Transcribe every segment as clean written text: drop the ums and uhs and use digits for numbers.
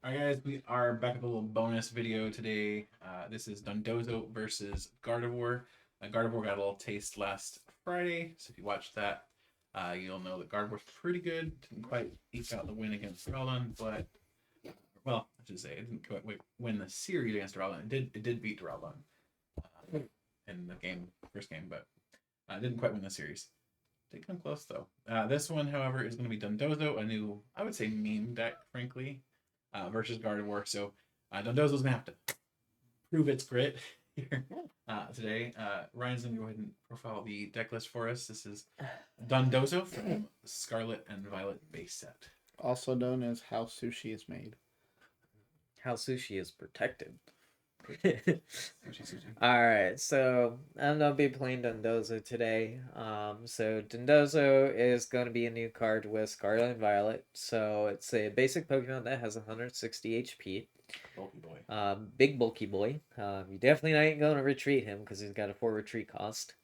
Alright guys, we are back with a little bonus video today. This is Dondozo versus Gardevoir. Gardevoir got a little taste last Friday, so if you watched that, you'll know that Gardevoir's pretty good. Didn't quite eke out the win against Duraludon, but, well, I should say, it didn't quite win the series against Duraludon. It did beat Duraludon in the first game, but didn't quite win the series. Did come close though. This one, however, is going to be Dondozo, a new, I would say, meme deck, frankly, versus Gardevoir. So Dondozo's going to have to prove its grit here today. Ryan's going to go ahead and profile the deck list for us. This is Dondozo from Scarlet and Violet base set. Also known as how sushi is made. How sushi is protected. Sushi, sushi. Alright, so I'm gonna be playing Dondozo today. So Dondozo is gonna be a new card with Scarlet and Violet. So it's a basic Pokemon that has 160 HP. Bulky boy. Big bulky boy. You definitely ain't gonna retreat him because he's got a 4 retreat cost.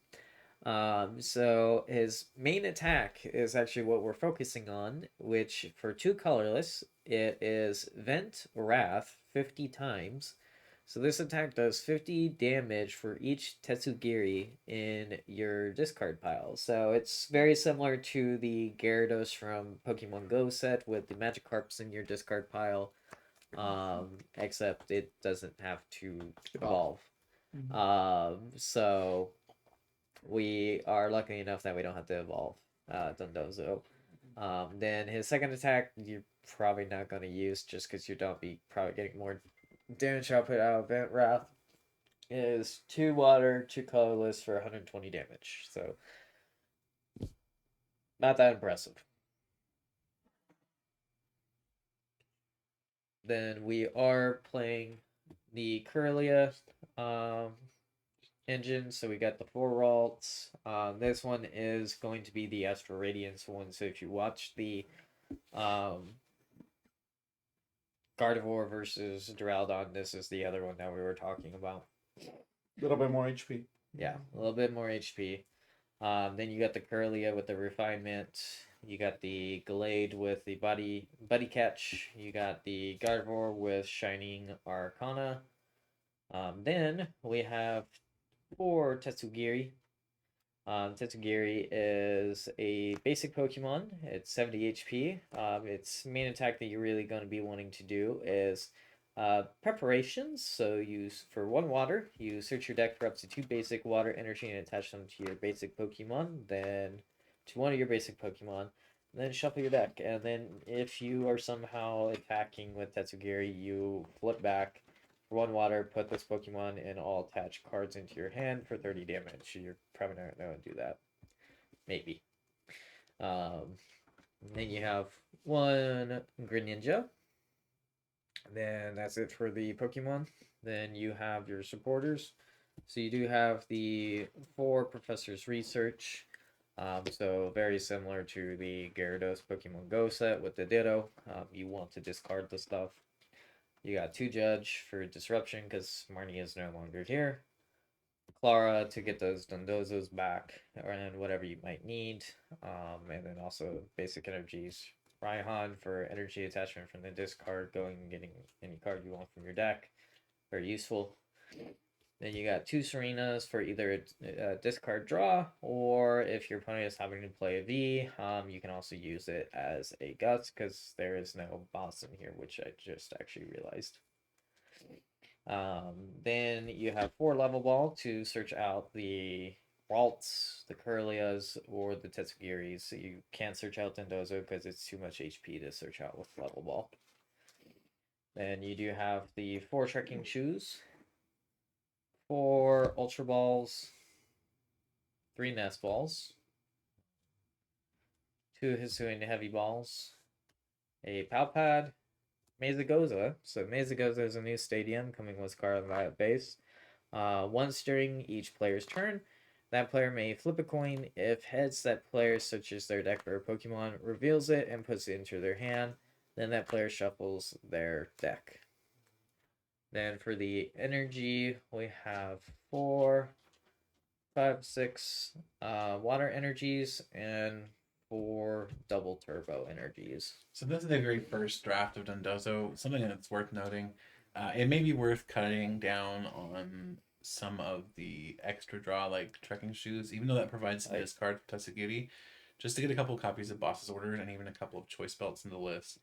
So his main attack is actually what we're focusing on, which for 2 colorless, it is Vent Wrath 50 times. So this attack does 50 damage for each Tetsugiri in your discard pile. So it's very similar to the Gyarados from Pokemon Go set with the Magikarps in your discard pile, except it doesn't have to evolve. So we are lucky enough that we don't have to evolve Dondozo. Then his second attack, you're probably not going to use just because you don't be probably getting more damage output out of Vent Wrath. Is 2 water, 2 colorless for 120 damage. So, not that impressive. Then we are playing the Curlia engine. So we got the 4 Ralts. This one is going to be the Astral Radiance one. So if you watch the Gardevoir versus Duraludon, this is the other one that we were talking about. A little bit more HP. Yeah, a little bit more HP. Then you got the Curlia with the Refinement. You got the Glade with the Buddy Catch. You got the Gardevoir with Shining Arcana. Then we have 4 Tetsugiri. Tetsugiri is a basic Pokemon. It's 70 HP. Its main attack that you're really going to be wanting to do is preparations. So for 1 water, you search your deck for up to 2 basic water energy and attach them to your basic Pokemon, then to one of your basic Pokemon, then shuffle your deck. And then if you are somehow attacking with Tetsugiri, you flip back for 1 water, put this Pokemon and all attached cards into your hand for 30 damage. You're probably not going to do that. Maybe. Then you have 1 Greninja. Then that's it for the Pokemon. Then you have your supporters. So you do have the 4 Professor's Research. So very similar to the Gyarados Pokemon Go set with the Ditto. You want to discard the stuff. You got 2 Judge for Disruption because Marnie is no longer here. Clara to get those Dondozos back and whatever you might need. And then also basic energies. Raihan for energy attachment from the discard, going and getting any card you want from your deck. Very useful. Then you got 2 Serenas for either a discard draw, or if your opponent is having to play a V, you can also use it as a Guts, because there is no boss in here, which I just actually realized. Then you have 4 Level Ball to search out the Ralts, the Curlias, or the Tetsugiris. So you can't search out Dondozo because it's too much HP to search out with Level Ball. Then you do have the 4 Trekking Shoes, 4 Ultra Balls, 3 Nest Balls, 2 Hisuian Heavy Balls, a Palpad, Mesagoza. So Mesagoza is a new stadium coming with Scarlet and Violet base. Once during each player's turn, that player may flip a coin. If heads, that player searches their deck for a Pokemon, reveals it, and puts it into their hand. Then that player shuffles their deck. Then for the energy, we have 4, 5, 6 water energies and 4 double turbo energies. So this is the very first draft of Dondozo. Something that's worth noting. It may be worth cutting down on some of the extra draw, like trekking shoes, even though that provides a discard for Tatsugiri, just to get a couple of copies of Boss's Orders and even a couple of choice belts in the list.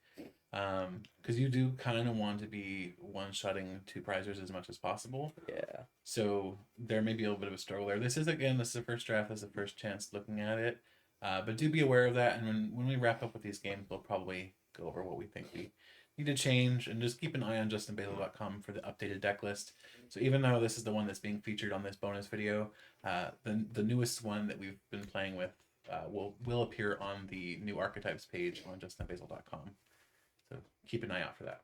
Because you do kind of want to be one-shotting 2 prizers as much as possible. Yeah. So there may be a little bit of a struggle there. This is the first draft. This is the first chance looking at it. But do be aware of that. And when we wrap up with these games, we'll probably go over what we think we need to change. And just keep an eye on justinbasil.com for the updated deck list. So even though this is the one that's being featured on this bonus video, the newest one that we've been playing with will appear on the new archetypes page on justinbasil.com. So keep an eye out for that.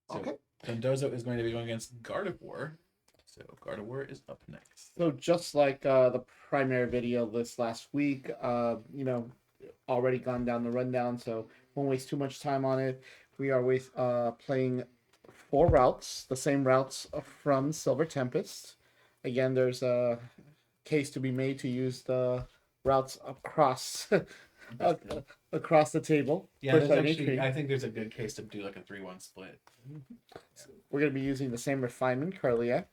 So Okay. Dondozo is going to be going against Gardevoir. So Gardevoir is up next. So just like the primary video this last week, already gone down the rundown, so won't waste too much time on it. We are playing 4 routes, the same routes from Silver Tempest. Again, there's a case to be made to use the routes across across the table. Yeah, I think there's a good case to do like a 3-1 split. We're going to be using the same refinement, Curlia.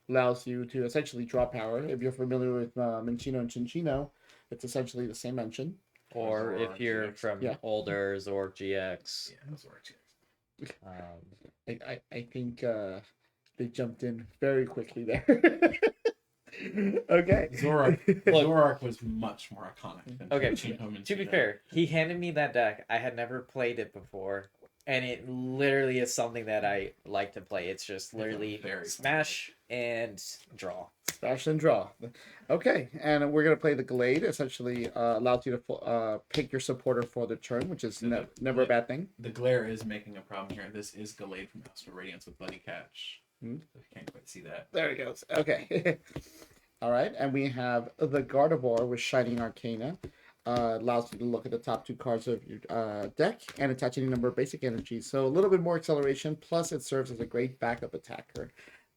Allows you to essentially draw power. If you're familiar with Minccino and Cinccino, it's essentially the same engine. Or Or if you're GX. from Yeah. older, Zork GX. Yeah, those work. I think they jumped in very quickly there. Okay. Zorak was much more iconic than Okay, Minccino and To be Minccino. fair, he handed me that deck. I had never played it before, and it literally is something that I like to play. It's just literally very fun smash and draw. Smash and draw. Okay, and we're gonna play the Glade. Essentially, allows you to pick your supporter for the turn, which is never a bad thing. The glare is making a problem here. This is Gallade from Astral Radiance with Bloody Catch. Hmm. So you can't quite see that. There it goes. Okay. All right, and we have the Gardevoir with Shining Arcana. Allows you to look at the top 2 cards of your deck and attach any number of basic energies. So a little bit more acceleration, plus it serves as a great backup attacker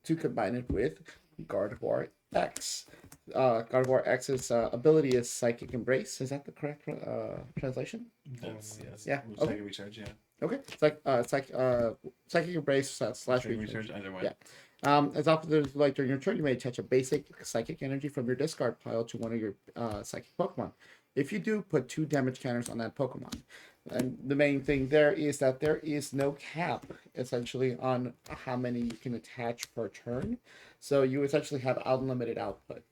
to combine it with Gardevoir X. Gardevoir X's ability is Psychic Embrace. Is that the correct translation? That's, yes. Yeah, Which okay. Psychic Recharge, yeah. Okay, Psychic Embrace / Psychic Recharge. Recharge, either way. Yeah. As often as like during your turn, you may attach a basic psychic energy from your discard pile to one of your psychic Pokemon. If you do, put 2 damage counters on that Pokemon. And the main thing there is that there is no cap, essentially, on how many you can attach per turn. So you essentially have unlimited output.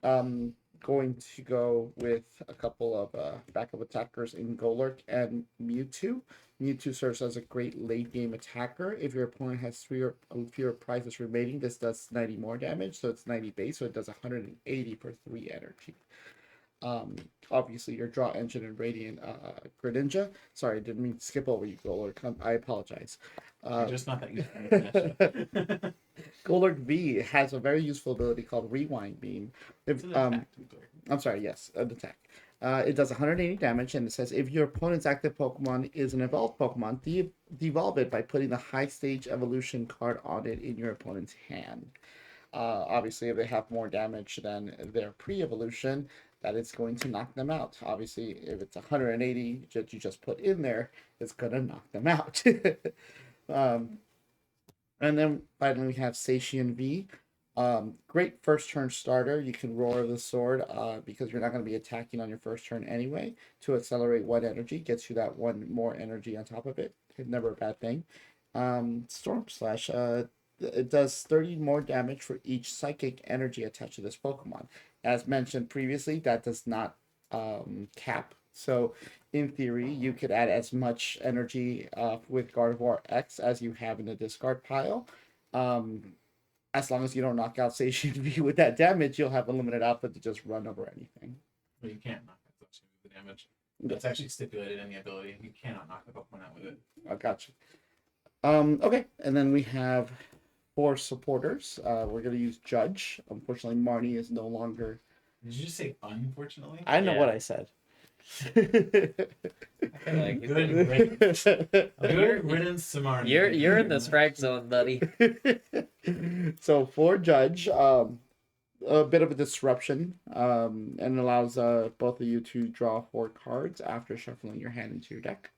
Going to go with a couple of backup attackers in Golurk and Mewtwo. Mewtwo serves as a great late game attacker. If your opponent has 3 or fewer prizes remaining, this does 90 more damage, so it's 90 base, so it does 180 per 3 energy. Obviously your draw engine and Radiant Greninja. Sorry, I didn't mean to skip over you, Golurk. I apologize. You're just not that useful. Golurk V has a very useful ability called Rewind Beam. It's an attack, to be clear. I'm sorry, yes, an attack. It does 180 damage, and it says if your opponent's active Pokemon is an evolved Pokemon, devolve it by putting the high stage evolution card on it in your opponent's hand. Obviously, if they have more damage than their pre-evolution, that is going to knock them out. Obviously, if it's 180 that you just put in there, it's going to knock them out. And then finally, we have Satian V. Great first turn starter. You can Roar the Sword because you're not going to be attacking on your first turn anyway. To accelerate 1 energy, gets you that 1 more energy on top of it. Never a bad thing. Storm Slash. It does 30 more damage for each psychic energy attached to this Pokemon. As mentioned previously, that does not cap. So, in theory, you could add as much energy with Gardevoir X as you have in the discard pile. As long as you don't knock out Satian V with that damage, you'll have unlimited output to just run over anything. But you can't knock out the damage. That's actually stipulated in the ability. You cannot knock the Pokemon out with it. I got you. Okay, and then we have 4 supporters. We're going to use Judge. Unfortunately, Marnie is no longer... Did you just say unfortunately? I know Yeah. what I said. Like, Good riddance. Good riddance, Samara. You're in the strike zone, buddy. So for Judge, a bit of a disruption, and allows both of you to draw 4 cards after shuffling your hand into your deck.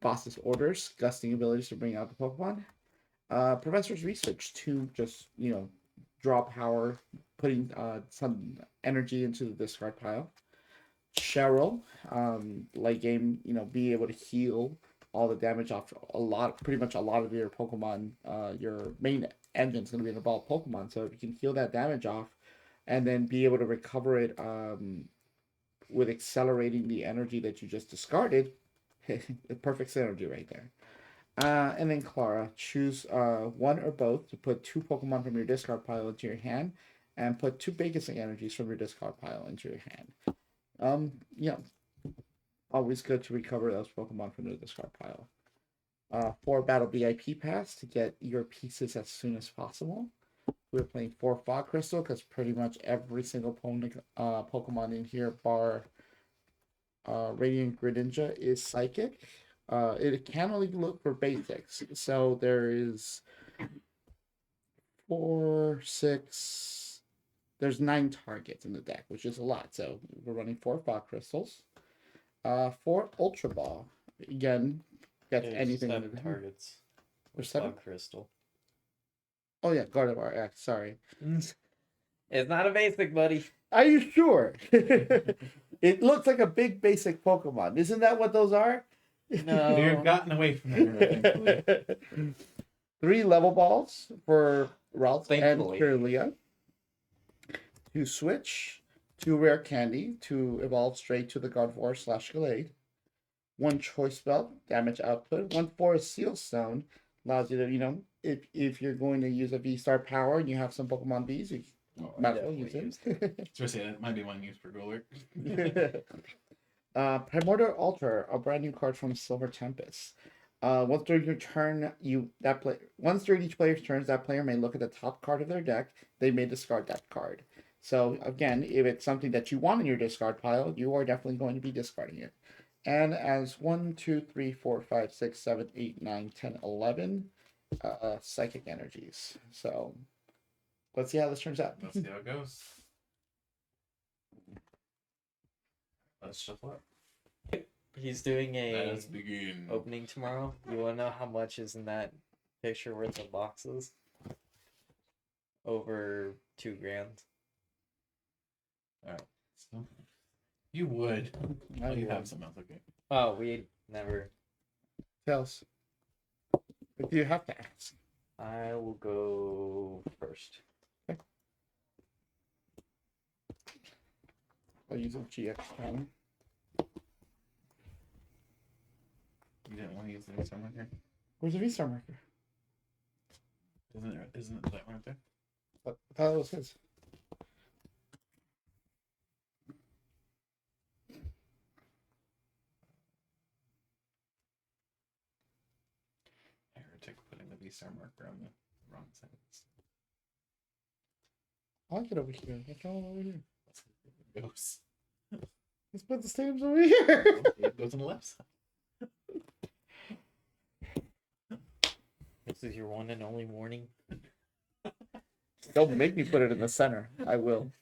Boss's orders, gusting abilities to bring out the Pokemon. Professor's research to just draw power, putting some energy into the discard pile. Cheryl, late game, be able to heal all the damage off pretty much a lot of your Pokemon. Your main engine is going to be an evolved Pokemon, so if you can heal that damage off, and then be able to recover it with accelerating the energy that you just discarded, perfect synergy right there. And then Clara, choose one or both to put 2 Pokemon from your discard pile into your hand, and put 2 basic energies from your discard pile into your hand. Yeah, always good to recover those Pokemon from the discard pile. 4 Battle VIP Pass to get your pieces as soon as possible. We're playing 4 Fog Crystal because pretty much every single Pokemon in here, bar Radiant Greninja, is Psychic. It can only look for basics, so there is 4, 6. There's 9 targets in the deck, which is a lot. So we're running 4 Fog Crystals. 4 Ultra Ball. Again, get anything. 7 targets. There's 7? Fog Crystal. Oh yeah, Gardevoir. Yeah, sorry. It's not a basic, buddy. Are you sure? It looks like a big basic Pokemon. Isn't that what those are? No. They've gotten away from that. 3 level balls for Ralph and Thankfully. Kirlia. 2 switch. 2 rare candy to evolve straight to the Gardevoir / Gallade. 1 choice belt, damage output. 1 forest seal stone allows you to, if you're going to use a V-Star power and you have some Pokemon Vs, you might as well use it. Especially that might be one used for Golurk. Primordial Altar, a brand new card from Silver Tempest. Once during your turn, once during each player's turns, that player may look at the top card of their deck. They may discard that card. So again, if it's something that you want in your discard pile, you are definitely going to be discarding it. And as 1, 2, 3, 4, 5, 6, 7, 8, 9, 10, 11 psychic energies. So let's see how this turns out. Let's see how it goes. Let's shuffle up. He's doing a Let's begin. opening tomorrow. You want to know how much is in that picture worth of boxes? Over $2,000. Alright. So, you would. I Oh, you would. have some else, okay. Oh, we never. Tails. But you have to ask. I will go first. I'll use a GX counter. You didn't want to use the V-Star marker? Where's the V-Star marker? Isn't it that one up there? I thought it was his. Heretic putting the V-Star marker on the wrong side. I like it over here. Let's go over here. It goes. Let's put the stamps over here. It goes on the left side. This is your one and only warning. Don't make me put it in the center. I will.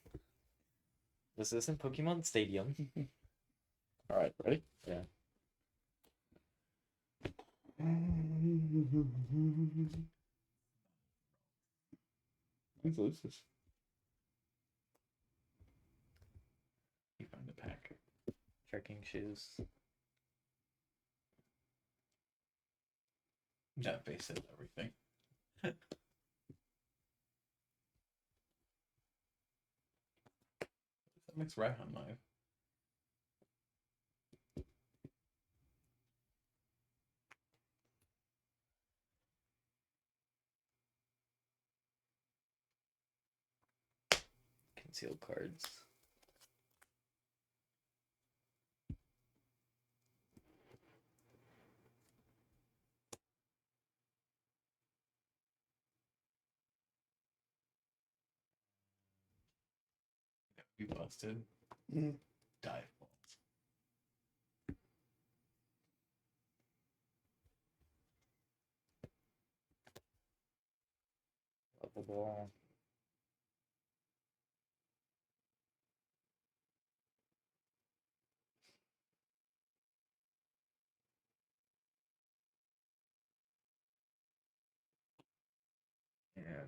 This isn't Pokemon Stadium. All right, ready? Yeah. Let's lose this. You find the pack. Trekking shoes. That face says everything. That makes Raihan live. Concealed cards. You busted. Mm. Dive balls. Level ball.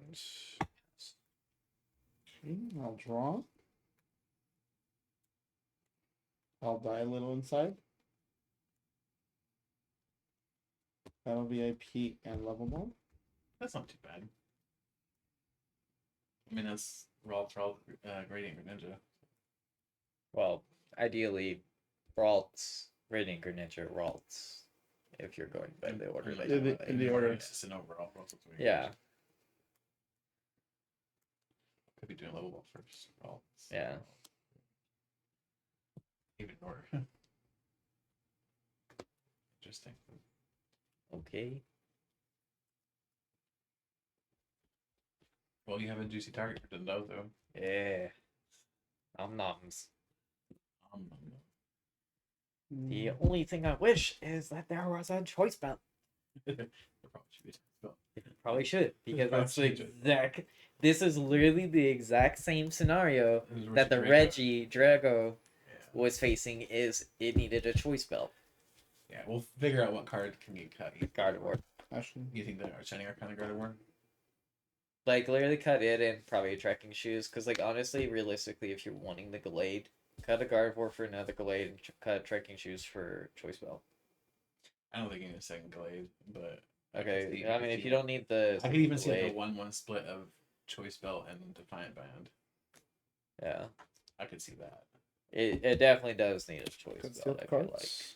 Okay, I'll draw. I'll die a little inside. That'll VIP and lovable. That's not too bad. I mean, that's Raw, Gradient Greninja. Well, ideally, Ralts, Radiant Greninja, Ralts. If you're going by the order that you want. in the order. It's just an overall. Yeah. Could be doing level ball first. Ralts. Yeah. Even order. Interesting. Okay. Well, you have a juicy target for Dondozo. Yeah. Nom-noms. The only thing I wish is that there was a choice belt. There probably should be. Probably should, because Probably that's the should. exact. This is literally the exact same scenario It was that the Drago. Reggie Drago Yeah. was facing. Is it needed a choice belt? Yeah, we'll figure out what card can get cut. Gardevoir. Actually, You think the Shining Arcana Gardevoir? Like literally cut it and probably tracking shoes. Because like honestly, realistically, if you're wanting the Gallade, cut a Gardevoir for another Gallade and cut tracking shoes for choice belt. I don't think you need a second Glade, but Okay, I mean if you don't need the I could even see like a Gallade, 1-1 split of Choice Belt and Defiant Band. yeah, I could see that. it definitely does need a choice concealed belt. I feel like. cards.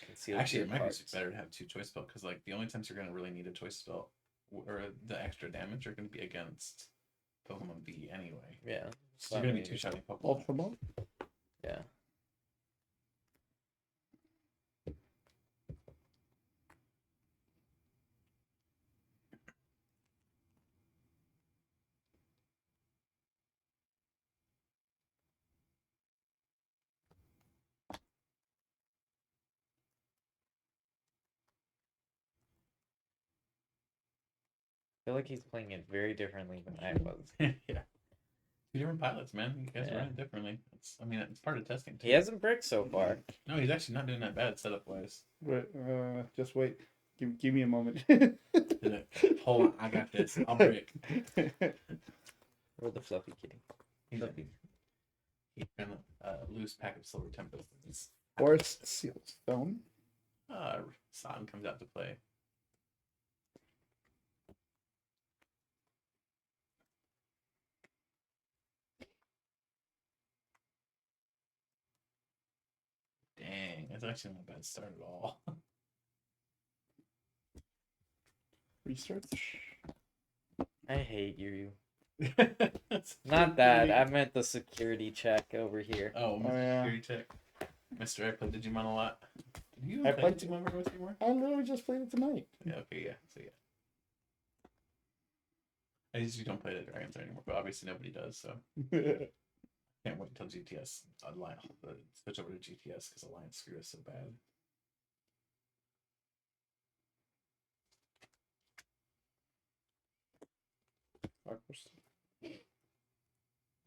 Concealed Actually, it might cards. be better to have 2 Choice Belt because like the only times you're gonna really need a Choice Belt or the extra damage are gonna be against Pokemon V anyway. Yeah. So you're gonna be 2 shotting Pokemon. Ultra Ball. Yeah. I feel like he's playing it very differently than I was. Yeah. 2 different pilots, man. You guys Yeah. run it differently. I mean, it's part of testing too. He hasn't bricked so far. No, he's actually not doing that bad setup wise. Wait, just wait. Give me a moment. Hold on, I got this. I'll break. Or the fluffy kitty. He's been a loose pack of Silver Tempests. Forest Sealed Stone. San comes out to play. Dang, that's actually not a bad start at all. Research. I hate you. That's Not that. pretty- I meant the security check over here. Oh, Mr. yeah. Security Check. Mr. I played Digimon a lot. Did you I play played Digimon Virgo anymore? I literally just played it tonight. Yeah, okay, yeah. So, yeah. I usually don't play the Dragons anymore, but obviously nobody does, so can't wait until GTS Alliance switch over to GTS because Alliance screwed us so bad.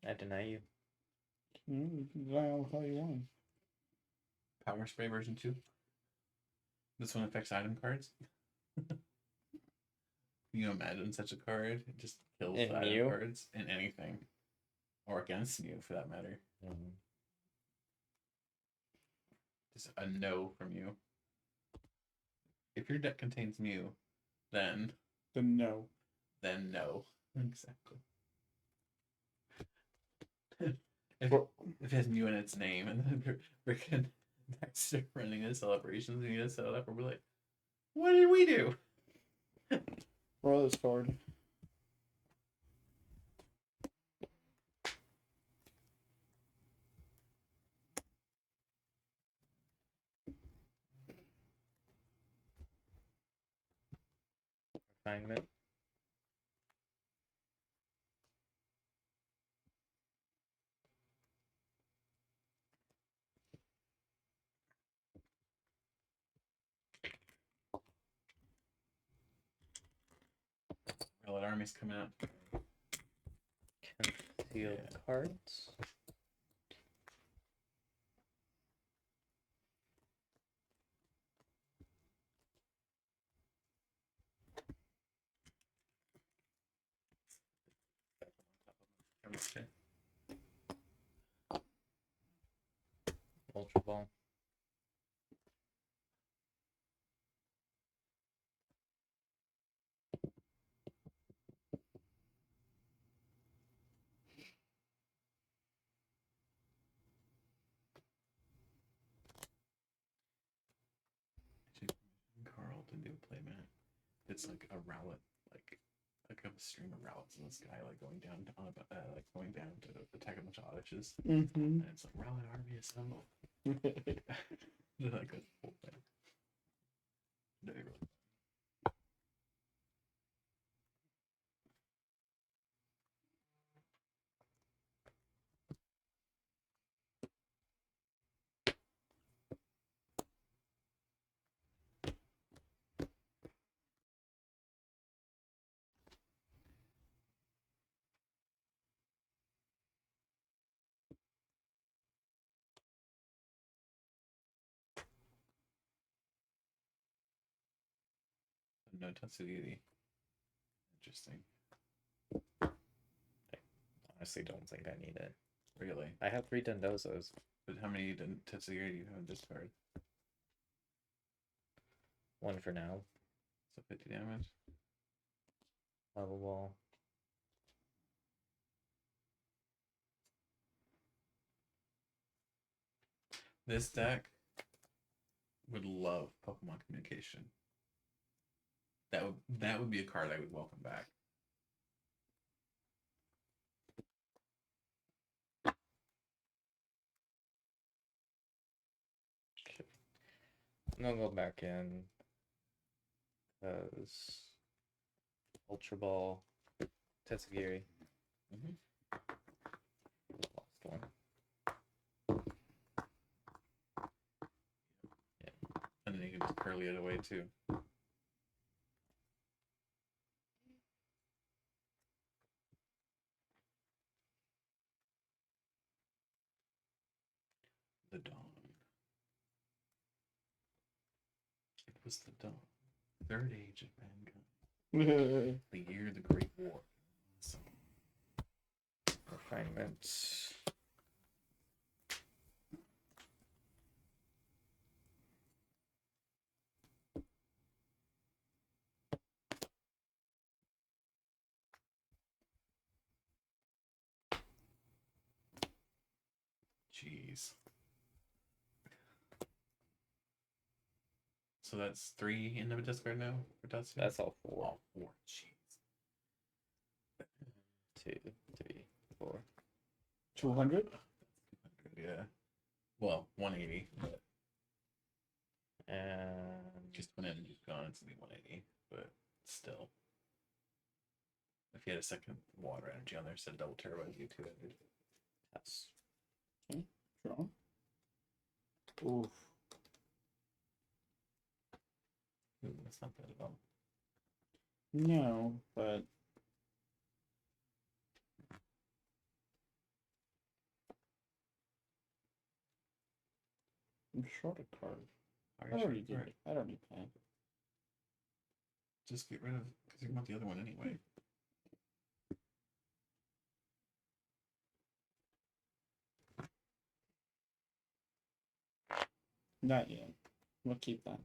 I deny you. You can deny all how you want. Power Spray version 2. This one affects item cards. You imagine such a card? It just kills In the item Mew? cards in anything. Or against Mew for that matter. Just a no from you. If your deck contains Mew, then No. no. Exactly. if, Well- if it has Mew in its name and then freaking next to running the celebrations and you set it up, we're like, what did we do? Roll this card. Refinement. Scarlet Army's coming out. Concealed cards. Okay. Ultra Ball. Carl to do a playmat. It's like a Rowlet, like a stream of Rowlets in the sky, like going down on like going down to attack a bunch of Oddiches. Mm-hmm. And it's like Rowlet army assemble. Like a whole thing. Very really. No Tatsugiri. Interesting. Honestly, don't think I need it. Really? I have 3 Dondozos. But how many Tatsugiri do you have in this card? 1 for now. So 50 damage. Level Ball. This deck would love Pokemon Communication. That would be a card I would welcome back. I'm gonna go back in because Ultra Ball, Tetsugiri. Mm-hmm. Lost one. And then you can just curly it away too. The Dawn. It was the dawn. Third age of mankind. The year of the Great War. So, Refinement. jeez. So that's 3 in the discard now for Tatsu? That's all 4. All 4. Jeez. 2, 3, 4. 200? Yeah. Well, 180. But And just one energy's gone, it's gonna be 180. But still. If you had a second water energy on there, instead of double turbo, it'd be 2 energy. yes. Okay, draw. Oof. Ooh, that's not bad at all. No, but I'm short a card. I already did it. I don't need that. Just get rid of, because you want the other one anyway. Not yet. We'll keep that.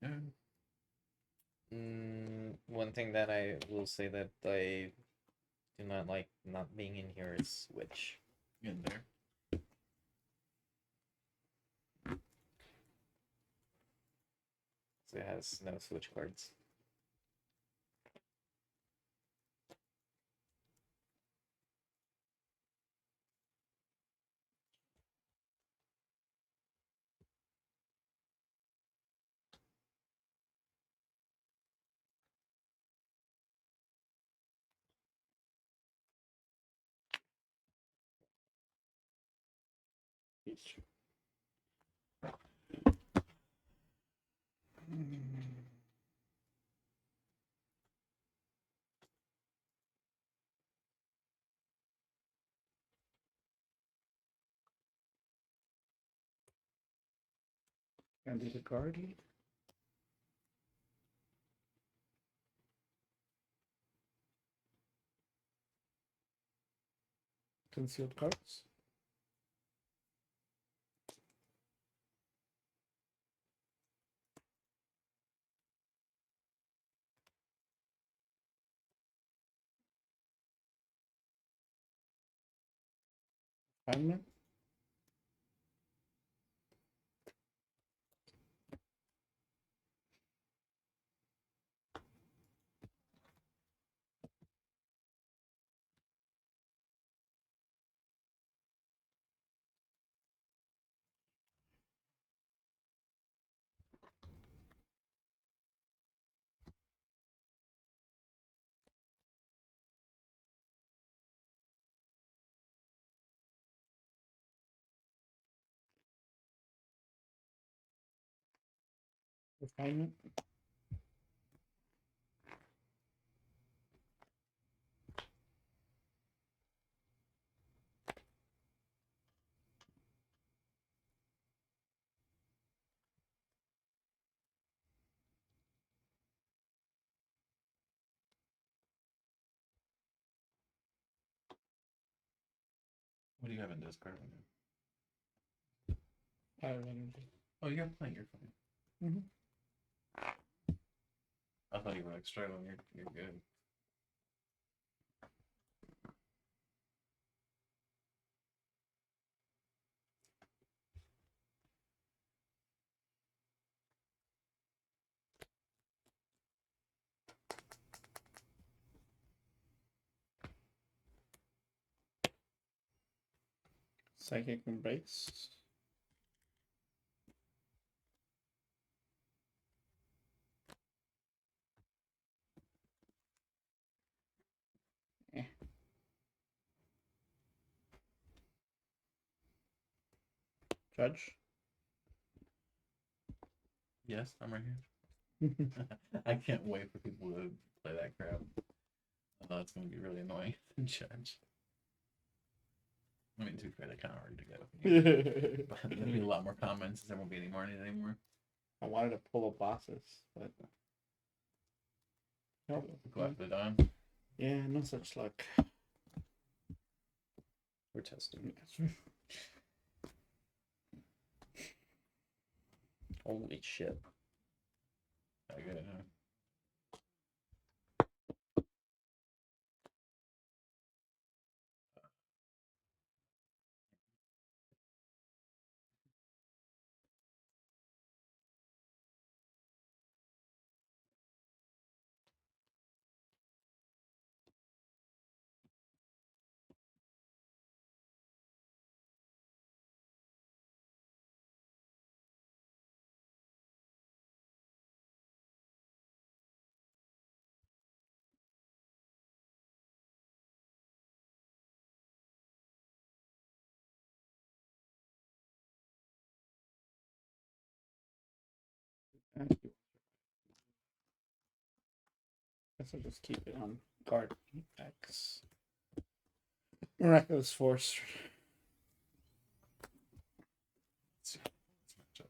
Yeah. One thing that I will say that I do not like not being in here is Switch. In there. So it has no Switch cards. It's true. And do the guardian. concealed cards. Refinement. Refinement. What do you have in discard? Fire energy. Oh, you got plenty. You're fine. Mm-hmm. I thought you were like struggling. You're good. Psychic embrace. Eh. Judge. Yes, I'm right here. I can't wait for people to play that crap. I thought it's gonna be really annoying to judge. I mean, to be fair, they kind of already do that with me. But there'll be a lot more comments. There won't be any more anymore. I wanted to pull up bosses, but nope. Go after the dawn. Yeah, no such luck. We're testing. Holy shit. I get it, huh? Guess I'll just keep it on guard X. Miraculous Force. Let's match up.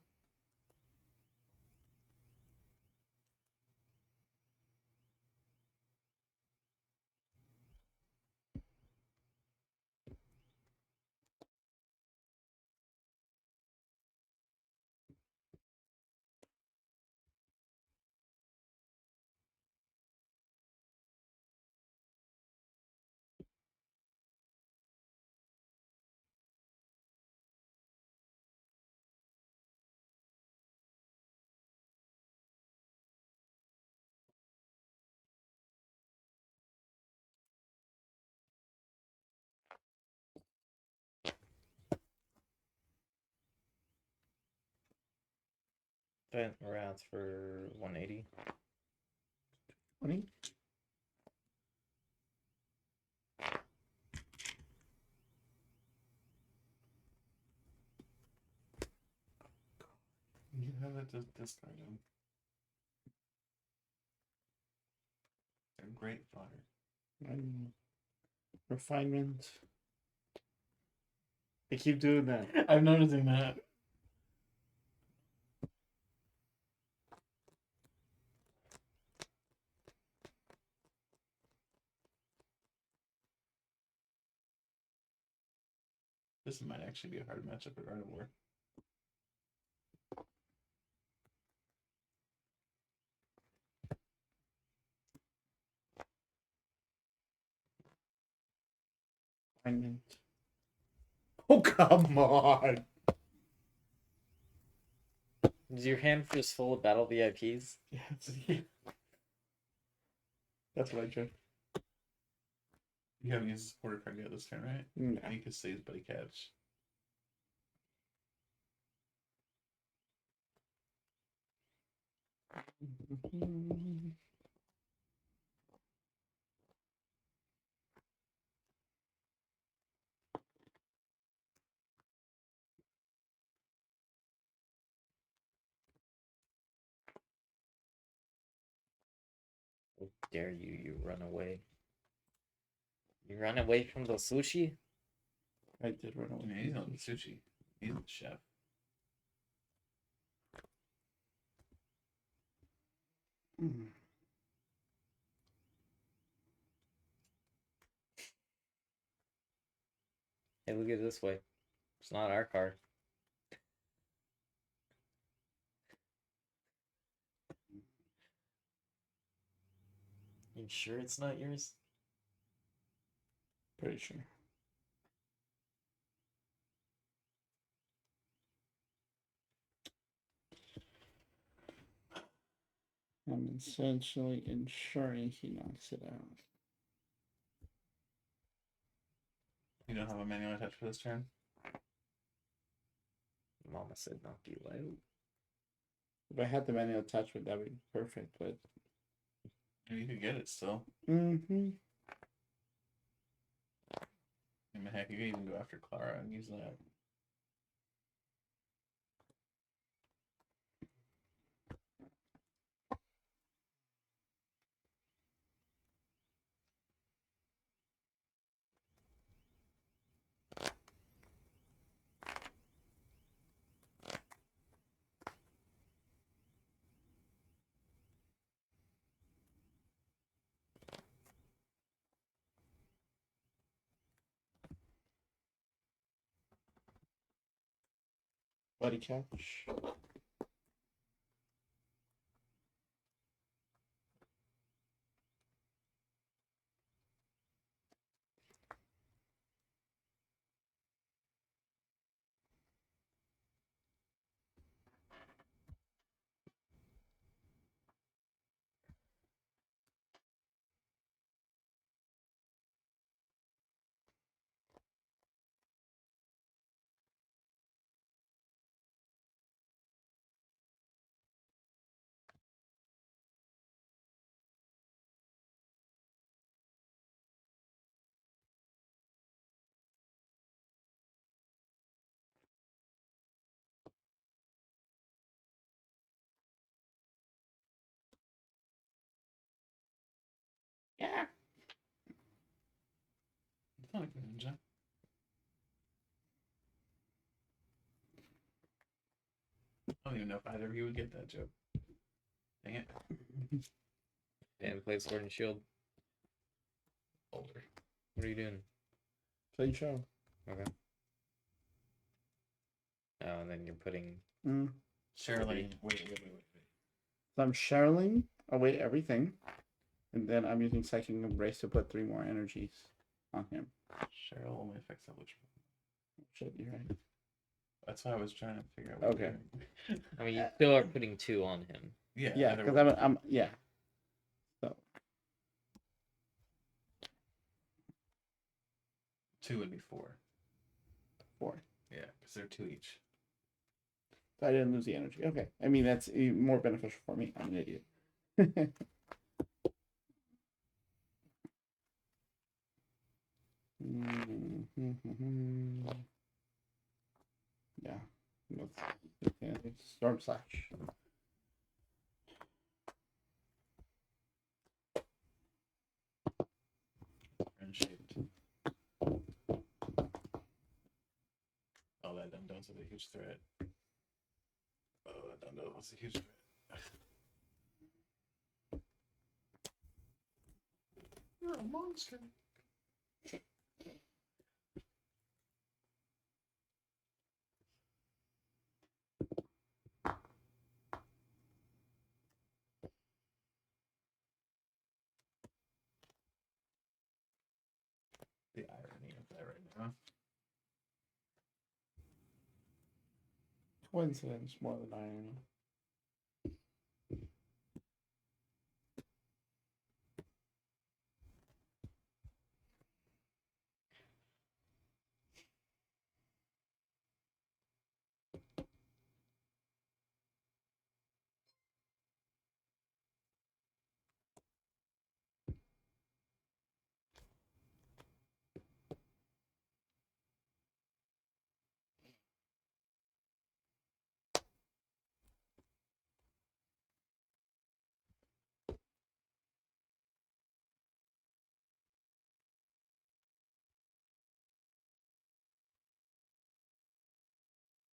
Vent Wrath for 180. 20. You have it just discarded. They're great fodder. Refinement. They keep doing that. I'm noticing that. This might actually be a hard matchup for Gardevoir. Alignment. Oh, come on. Is your hand just full of battle VIPs? Yeah. That's what I drew. You haven't used a supporter card yet this turn, right? No. You can say his buddy catch. How dare you, you run away. You run away from the sushi? I did run away. I mean, he's not the sushi. He's the chef. Mm. Hey, look at it this way. It's not our card. You sure it's not yours? Pretty sure. I'm essentially ensuring he knocks it out. You don't have a manual attached for this turn? Mama said knock you out. If I had the manual attachment, that would be perfect, but. You could get it still. Mm-hmm. I mean, heck, you could even go after Clara and use that. Buddy catch. Yeah. It's not a good ninja. I don't even know if either of you would get that joke. Dang it. And play Sword and Shield. Older. What are you doing? Play show. Okay. Oh, and then you're putting. Shirley. Wait. So I'm Sherilyn away everything. And then I'm using Psychic Embrace to put 3 more energies on him. Cheryl only affects that which one? Should be right. That's why I was trying to figure out what Okay. I mean, you still are putting 2 on him. Yeah, Yeah, either because way. I'm yeah. So 2 would be 4. 4. Yeah, because they're 2 each. I didn't lose the energy. Okay. I mean, that's even more beneficial for me. I'm an idiot. Yeah. Storm Slash. Friend-shaped. Oh, that Dondozo's a huge threat. Oh, that Dondozo's a huge threat. You're a monster. Coincidence more than irony.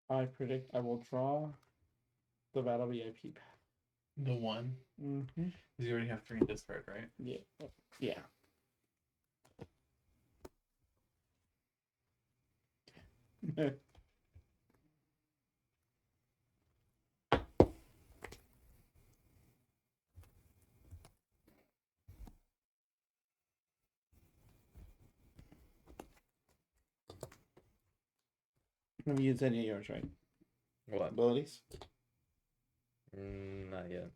I predict I will draw the Battle VIP pack. The one. Mm-hmm. Because you already have 3 in discard, right? Yeah. Yeah. Have you used any of yours, right? What? Abilities? Not yet.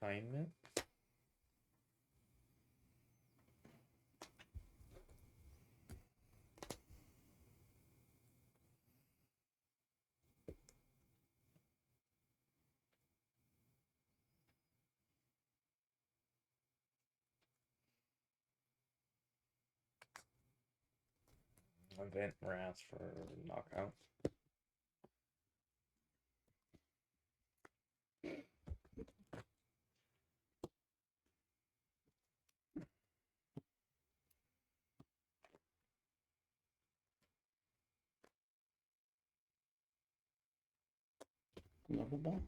Refinement. Event rats for knockout. Lovable.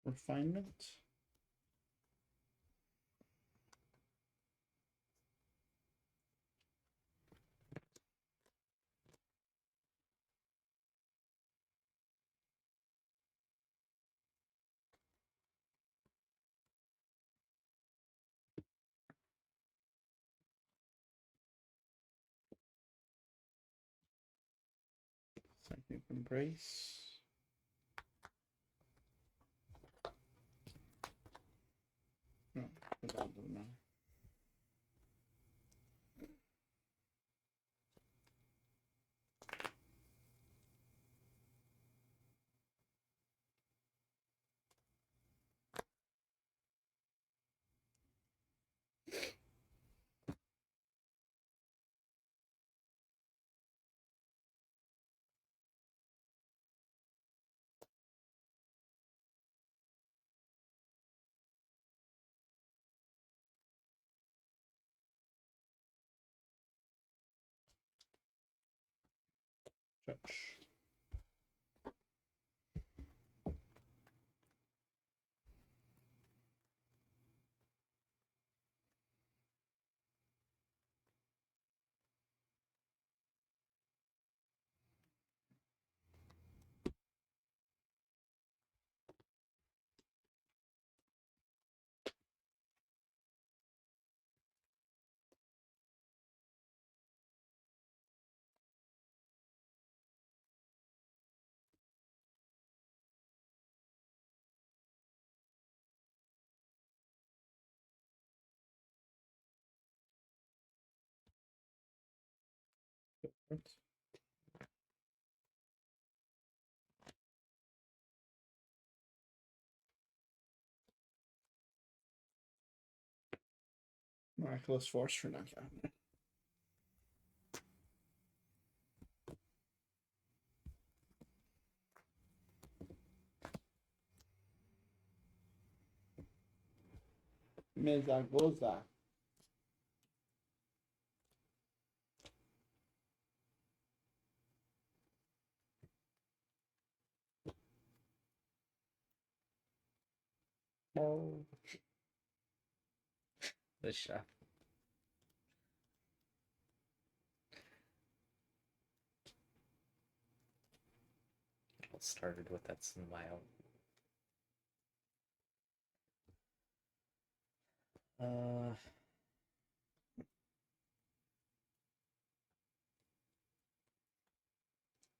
Refinement. Psychic Embrace. No, that doesn't matter. Touch. Oops. Miraculous Force for knockout. Mezagoza. Oh. The chef. It started with that smile.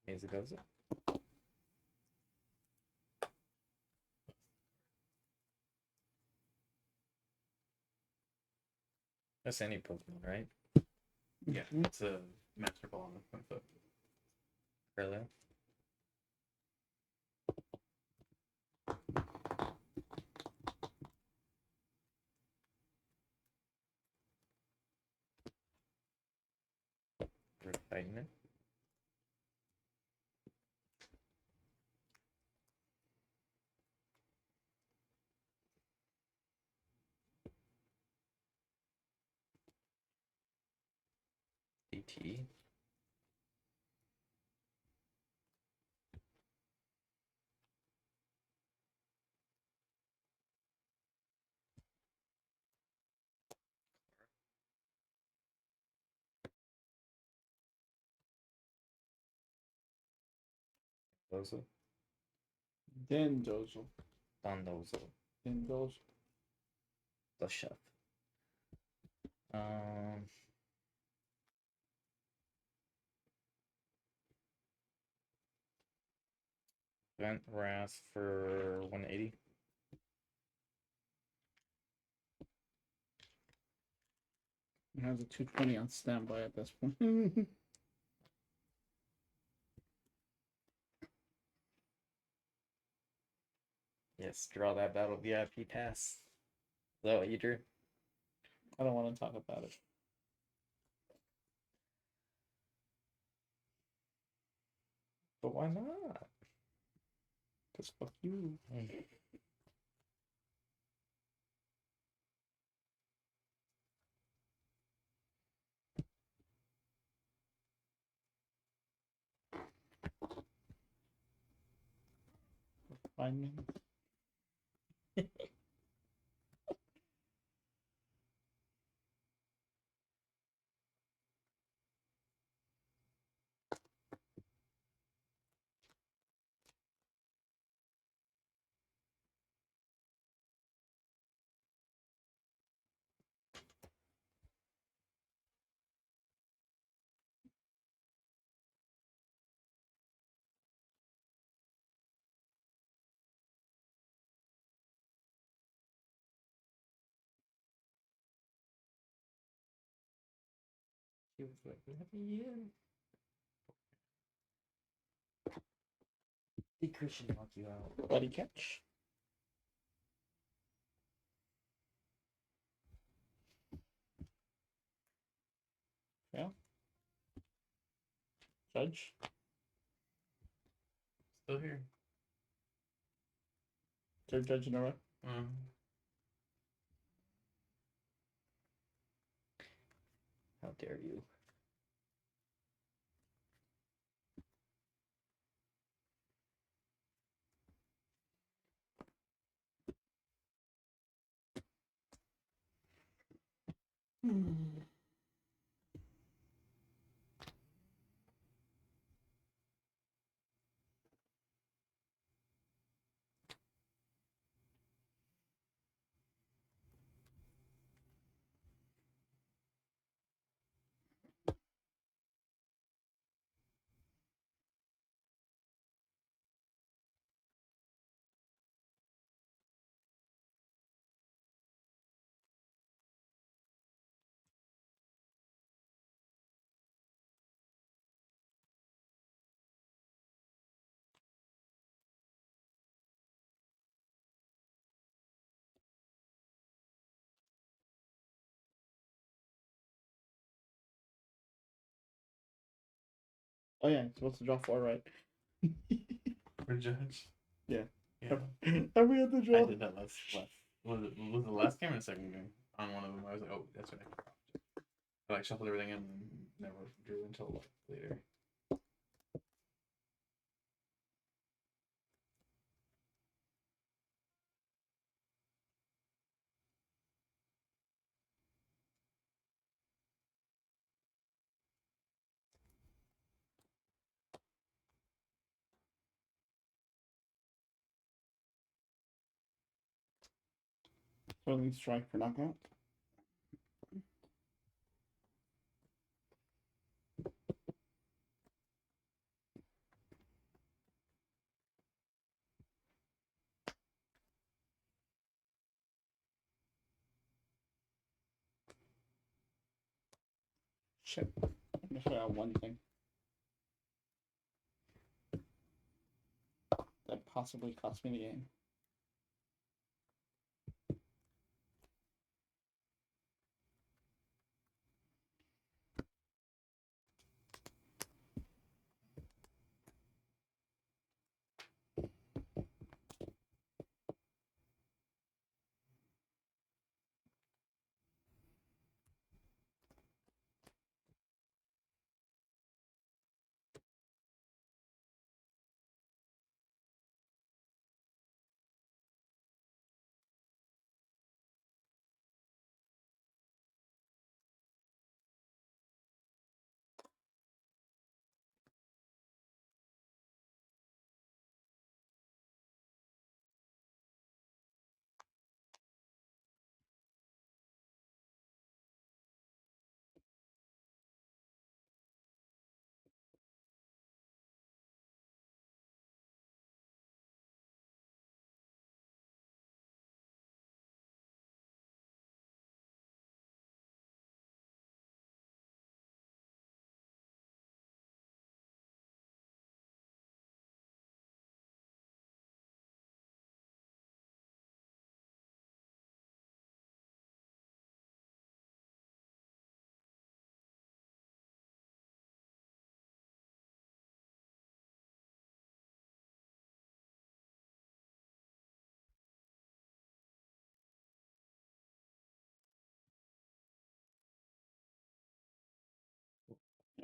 Is it goes? That's any Pokemon, right? Yeah, it's a master ball on the front foot. Really? Refinement. DT. Dondozo. Dondozo. Dondozo. Dondozo. The chef. Vent Wrath for 180. It has a 220 on standby at this point. Yes, draw that battle VIP pass. Is that what you drew? I don't want to talk about it. But why not? Because fuck you. Refinement. He was like, let me in. The Christian knock you out. Buddy catch. Yeah. Judge. Still here. Third judge in a row. How dare you? Oh yeah, supposed to draw 4, right? For judge. Yeah. Yeah. Every other I draw. did that last Was it the last game or the second game? On one of them, I was like, oh, that's right. I like shuffled everything in and never drew until like, later. Swirling strike for knockout. Shit. I'm gonna show out one thing. That possibly cost me the game.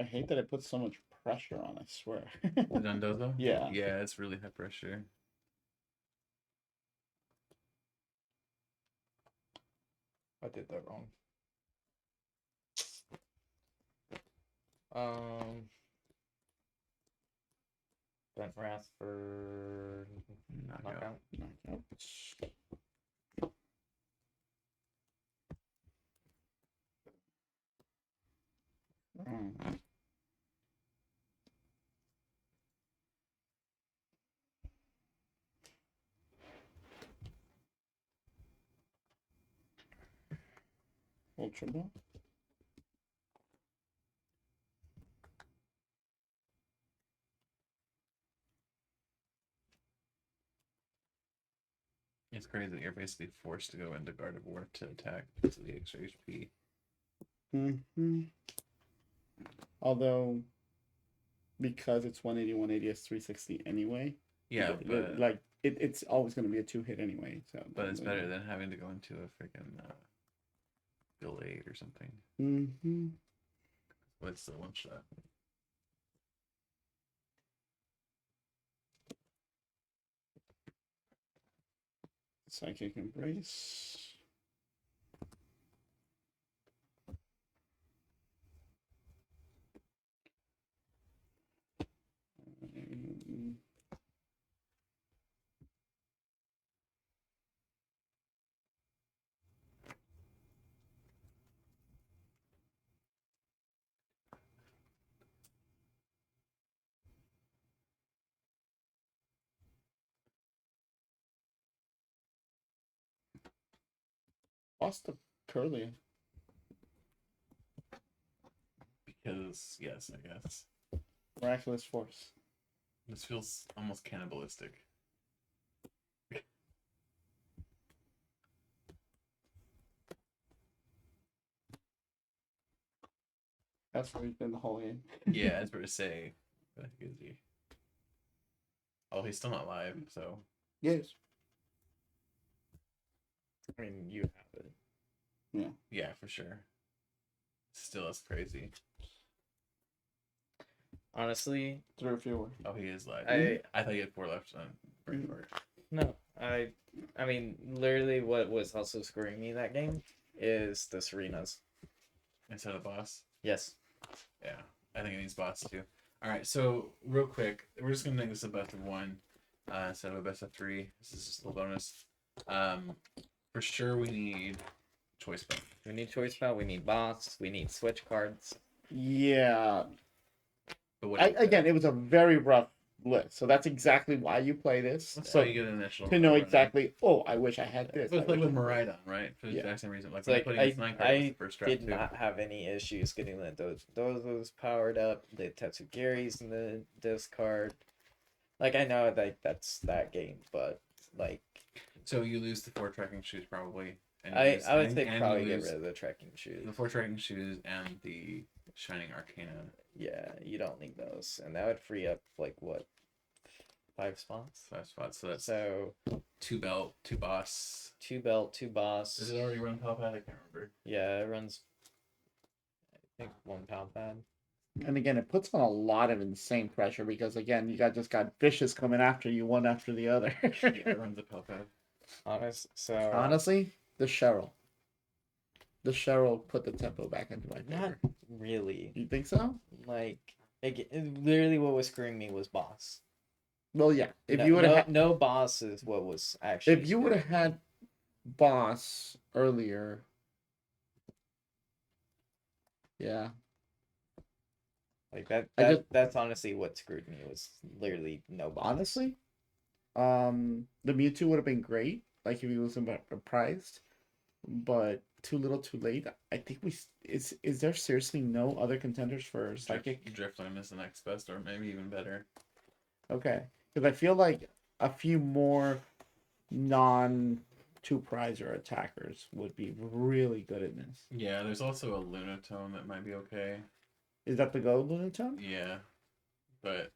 I hate that it puts so much pressure on, I swear. The Dondozo? Yeah. Yeah, it's really high pressure. I did that wrong. Bent Wrath for knockout. Knockout. Ultra Ball. It's crazy that you're basically forced to go into Gardevoir to attack because of the extra HP. Mm-hmm. Although, because it's 180, 180, it's 360 anyway. Yeah, but like it's always going to be a 2-hit anyway. So, but it's better than having to go into a freaking delayed or something. Mm-hmm. But it's still one shot. Psychic Embrace. Lost the Curly. Because yes, I guess Miraculous Force. this feels almost cannibalistic. That's where he's been the whole game. Yeah, I was about to say. Is he? Oh, he's still not live, so Yes. I mean, you have it. Yeah, for sure. Still, that's crazy. Honestly, 3 or fewer. Oh, he is like. I I thought he had 4 left on Braveheart. no, I mean, literally, what was also screwing me that game is the Serenas. Instead of boss. Yes. Yeah, I think it needs boss too. All right, so real quick, we're just gonna make this a best of 1 instead of a best of 3. This is just a little bonus. For sure, we need choice belt. We need choice spell. We need boss. We need switch cards. Yeah. But what Again, it was a very rough list, so that's exactly why you play this. that's So how you get an initial. to know run. exactly. Oh, I wish I had this. But I it's like wish with I had this. Maridon, right? For the Yeah. exact same reason. Like, It's when like putting this 9 card, it was I the first draft did too. not have any issues getting the those powered up. The Tetsugaris in the discard. Like, I know that's that game, but like So you lose the 4 tracking shoes probably. And you I lose- would and- say and you probably get lose rid of the trekking shoes. the 4 tracking shoes and the Shining Arcana Yeah, you don't need those, and that would free up like what 5 spots. 5 spots. So that's So 2 belt, 2 boss. 2 belt, 2 boss. Does it already run Palpad? I can't remember. Yeah, it runs. I think 1 pound pad. And again, it puts on a lot of insane pressure because again, you just got fishes coming after you one after the other. Yeah, it runs the Palpad. So Honestly, the Cheryl put the tempo back into my not favor. really. You think so? Like, literally, what was screwing me was boss. Well, yeah. If No, you would have no boss is what was actually. if you would have screwing me. had boss earlier, yeah. Like that I just- that's honestly what screwed me was literally no boss. Honestly, the Mewtwo would have been great, like if he wasn't priced, but too little, too late. I think is there seriously no other contenders for Psychic? Driftland is the next best, or maybe even better. Okay, because I feel like a few more non two prizer attackers would be really good in this. Yeah, there's also a Lunatone that might be okay. Is that the gold Lunatone? Yeah, but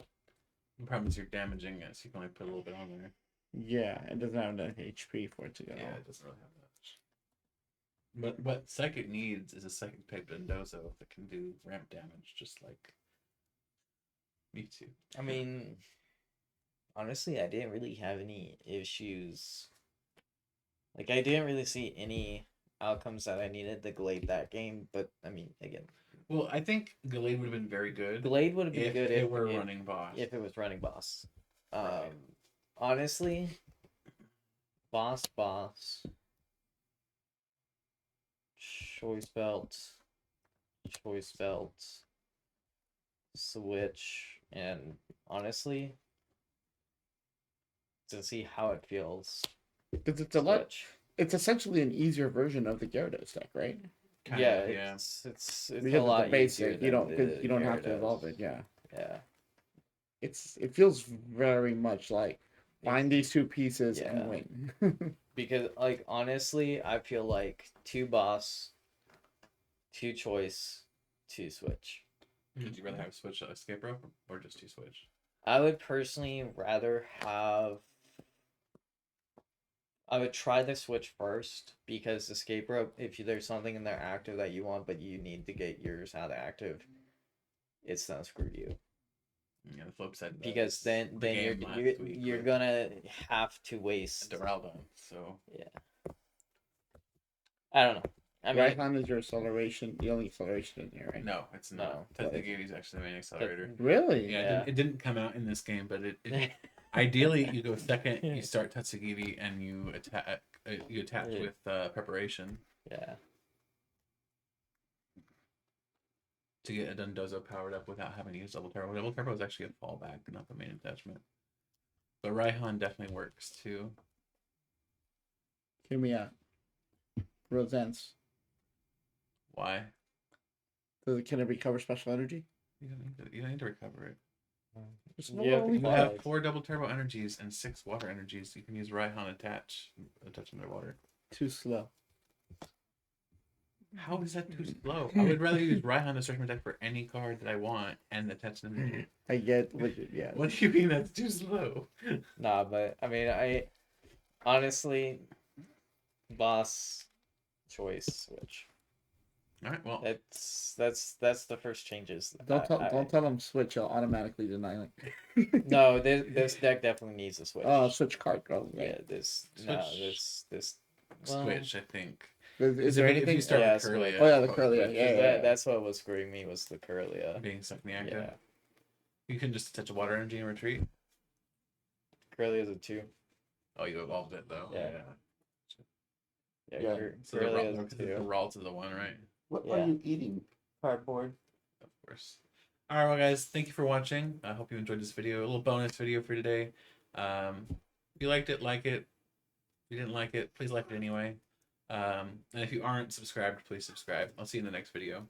the problem is you're damaging it, so you can only put a little bit on there. Yeah, it doesn't have enough HP for it to go. Yeah, it doesn't really have much. But what Psychic needs is a second type Dondozo that can do ramp damage, just like Mewtwo. I mean, honestly, I didn't really have any issues. Like, I didn't really see any outcomes that I needed to Glade that game, but I mean, again, Well, I think Gallade would have been very good Glade would have been if good it were running boss. if it was running boss. Right. Honestly, boss, choice belt, switch, and honestly, to see how it feels. Because it's a lot. Switch. It's essentially an easier version of the Gyarados deck, right? Kind Yeah, of, yeah. it's Because a it's lot a basic. easier You don't than because the you don't have to Gyarados. evolve it. Yeah, Yeah. it feels very much like find these two pieces Yeah. and win. Because, like, honestly, I feel like 2 boss, 2 choice, 2 switch. Would you rather have Switch Escape Rope or just 2 Switch? I would personally rather have. I would try the switch first because escape rope, if there's something in there active that you want, but you need to get yours out of active, it's gonna screw you. Yeah, the flip side. of that Because is then the you're game you're, last week you're with gonna have to waste. Duraludon, so I don't know. I mean, Raihan is your acceleration, the only acceleration in here, right? no, it's not. No. Tetsugavi is actually the main accelerator. Really? Yeah, Yeah. it didn't come out in this game, but it ideally you go second, you start Tetsugavi, and you attack. You attach Yeah. with preparation yeah. to get a Dondozo powered up without having to use double turbo. Double turbo is actually a fallback, not the main attachment. But Raihan definitely works too. Hear me out. Roseanne's. Why? Can it recover special energy? You don't need to recover it. There's Yeah, only You Five. have 4 double turbo energies and 6 water energies. You can use Raihan attach underwater. too slow. How is that too slow? I would rather use Raihan to search my deck for any card that I want and attach them to it. I get what you, yeah. What do you mean that's too slow? Nah, but I mean, I honestly, boss choice switch. All right. Well, That's the first changes. Don't tell them switch. I'll automatically deny it. No, this deck definitely needs a switch. Oh, switch card, bro. Yeah, Right. this switch. I think. Is there If anything? you start Yeah, with Curlia, switch. Oh, yeah, the probably Curlia, switch. yeah. That's what was screwing me was the Curlia. Being stuck in the active. Yeah, You can just touch a water energy and retreat. Curlia is a 2. Oh, you evolved it though. Yeah. Yeah. So the Curlia is a the 2. Ralt is the one, right? What Yeah. are you eating? Cardboard. Of course. All right, well, guys, thank you for watching. I hope you enjoyed this video. A little bonus video for today. If you liked it, like it. If you didn't like it, please like it anyway. And if you aren't subscribed, please subscribe. I'll see you in the next video.